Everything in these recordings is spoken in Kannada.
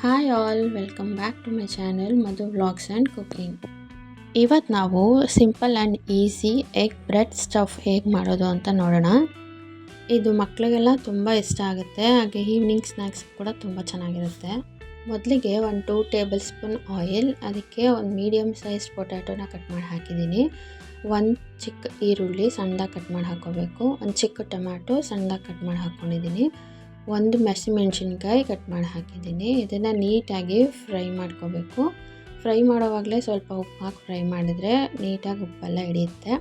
Hi all, welcome back to my channel Madhu vlogs and cooking. ಇವತ್ತು ನಾವು simple and easy egg bread stuff ಹೇಗೆ ಮಾಡೋದು ಅಂತ ನೋಡೋಣ. ಇದು ಮಕ್ಕಳಿಗೆಲ್ಲ ತುಂಬ ಇಷ್ಟ ಆಗುತ್ತೆ, ಹಾಗೆ ಈವ್ನಿಂಗ್ ಸ್ನ್ಯಾಕ್ಸ್ ಕೂಡ ತುಂಬ ಚೆನ್ನಾಗಿರುತ್ತೆ. ಮೊದಲಿಗೆ 2 ಟೇಬಲ್ ಸ್ಪೂನ್ ಆಯಿಲ್, ಅದಕ್ಕೆ ಒಂದು ಮೀಡಿಯಮ್ ಸೈಜ್ ಪೊಟ್ಯಾಟೋನ ಕಟ್ ಮಾಡಿ ಹಾಕಿದ್ದೀನಿ. 1 ಚಿಕ್ಕ ಈರುಳ್ಳಿ ಸಣ್ಣದಾಗಿ ಕಟ್ ಮಾಡಿ ಹಾಕ್ಕೋಬೇಕು. 1 ಚಿಕ್ಕ ಟೊಮ್ಯಾಟೊ ಸಣ್ಣದಾಗಿ ಕಟ್ ಮಾಡಿ ಹಾಕ್ಕೊಂಡಿದ್ದೀನಿ. 1 ಮೆಣಸಿನಕಾಯಿ ಕಟ್ ಮಾಡಿ ಹಾಕಿದ್ದೀನಿ. ಇದನ್ನು ನೀಟಾಗಿ ಫ್ರೈ ಮಾಡ್ಕೋಬೇಕು. ಫ್ರೈ ಮಾಡೋವಾಗಲೇ ಸ್ವಲ್ಪ ಉಪ್ಪು ಹಾಕಿ ಫ್ರೈ ಮಾಡಿದರೆ ನೀಟಾಗಿ ಉಪ್ಪೆಲ್ಲ ಹಿಡಿಯುತ್ತೆ.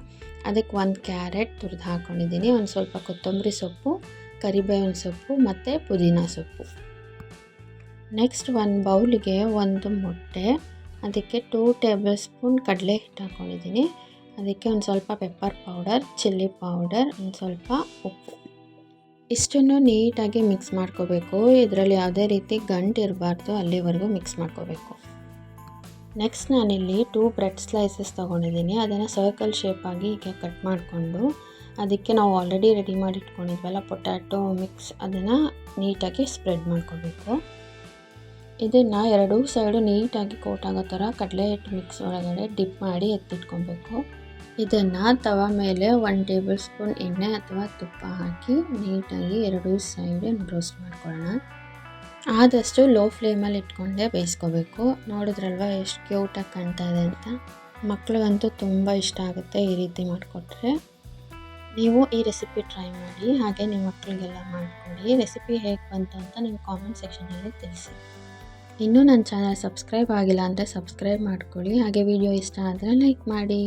ಅದಕ್ಕೆ 1 ಕ್ಯಾರೆಟ್ ತುರಿದು ಹಾಕ್ಕೊಂಡಿದ್ದೀನಿ. ಒಂದು ಸ್ವಲ್ಪ ಕೊತ್ತಂಬರಿ ಸೊಪ್ಪು, ಕರಿಬೇವಿನ ಸೊಪ್ಪು ಮತ್ತು ಪುದೀನ ಸೊಪ್ಪು. ನೆಕ್ಸ್ಟ್ 1 ಬೌಲಿಗೆ 1 ಮೊಟ್ಟೆ, ಅದಕ್ಕೆ 2 ಟೇಬಲ್ ಸ್ಪೂನ್ ಕಡಲೆ ಹಿಟ್ಟು ಹಾಕ್ಕೊಂಡಿದ್ದೀನಿ. ಅದಕ್ಕೆ ಒಂದು ಸ್ವಲ್ಪ ಪೆಪ್ಪರ್ ಪೌಡರ್, ಚಿಲ್ಲಿ ಪೌಡರ್, ಒಂದು ಸ್ವಲ್ಪ ಉಪ್ಪು. ಇಷ್ಟನ್ನು ನೀಟಾಗಿ ಮಿಕ್ಸ್ ಮಾಡ್ಕೋಬೇಕು. ಇದರಲ್ಲಿ ಯಾವುದೇ ರೀತಿ ಗಂಟು ಇರಬಾರ್ದು, ಅಲ್ಲಿವರೆಗೂ ಮಿಕ್ಸ್ ಮಾಡ್ಕೋಬೇಕು. ನೆಕ್ಸ್ಟ್ ನಾನಿಲ್ಲಿ 2 ಬ್ರೆಡ್ ಸ್ಲೈಸಸ್ ತೊಗೊಂಡಿದ್ದೀನಿ. ಅದನ್ನು ಸರ್ಕಲ್ ಶೇಪಾಗಿ ಹೀಗೆ ಕಟ್ ಮಾಡಿಕೊಂಡು ಅದಕ್ಕೆ ನಾವು ಆಲ್ರೆಡಿ ರೆಡಿ ಮಾಡಿ ಇಟ್ಕೊಂಡಿದ್ವಲ್ಲ ಪೊಟ್ಯಾಟೊ ಮಿಕ್ಸ್, ಅದನ್ನು ನೀಟಾಗಿ ಸ್ಪ್ರೆಡ್ ಮಾಡ್ಕೋಬೇಕು. ಇದನ್ನು 2 ಸೈಡು ನೀಟಾಗಿ ಕೋಟ್ ಆಗೋ ಥರ ಕಡಲೆ ಹಿಟ್ಟು ಮಿಕ್ಸ್ ಒಳಗಡೆ ಡಿಪ್ ಮಾಡಿ ಎತ್ತಿಟ್ಕೊಬೇಕು. ಇದನ್ನು ತವ ಮೇಲೆ 1 ಟೇಬಲ್ ಸ್ಪೂನ್ ಎಣ್ಣೆ ಅಥವಾ ತುಪ್ಪ ಹಾಕಿ ನೀಟಾಗಿ 2 ಸೈಡ್ ರೋಸ್ಟ್ ಮಾಡ್ಕೊಳ್ಳೋಣ. ಆದಷ್ಟು ಲೋ ಫ್ಲೇಮಲ್ಲಿ ಇಟ್ಕೊಂಡೇ ಬೇಯಿಸ್ಕೋಬೇಕು. ನೋಡಿದ್ರಲ್ವ ಎಷ್ಟು ಕ್ಯೂಟಾಗಿ ಕಾಣ್ತಾ ಇದೆ ಅಂತ. ಮಕ್ಕಳಿಗಂತೂ ತುಂಬ ಇಷ್ಟ ಆಗುತ್ತೆ ಈ ರೀತಿ ಮಾಡಿಕೊಟ್ರೆ. ನೀವು ಈ ರೆಸಿಪಿ ಟ್ರೈ ಮಾಡಿ, ಹಾಗೆ ನಿಮ್ಮ ಮಕ್ಕಳಿಗೆಲ್ಲ ಮಾಡಿಕೊಡಿ. ರೆಸಿಪಿ ಹೇಗೆ ಬಂತು ಅಂತ ನಿಮ್ಮ ಕಾಮೆಂಟ್ ಸೆಕ್ಷನಲ್ಲಿ ತಿಳಿಸಿ. ಇನ್ನೂ ನನ್ನ ಚಾನಲ್ ಸಬ್ಸ್ಕ್ರೈಬ್ ಆಗಿಲ್ಲ ಅಂದರೆ ಸಬ್ಸ್ಕ್ರೈಬ್ ಮಾಡ್ಕೊಳ್ಳಿ. ಹಾಗೆ ವಿಡಿಯೋ ಇಷ್ಟ ಆದರೆ ಲೈಕ್ ಮಾಡಿ.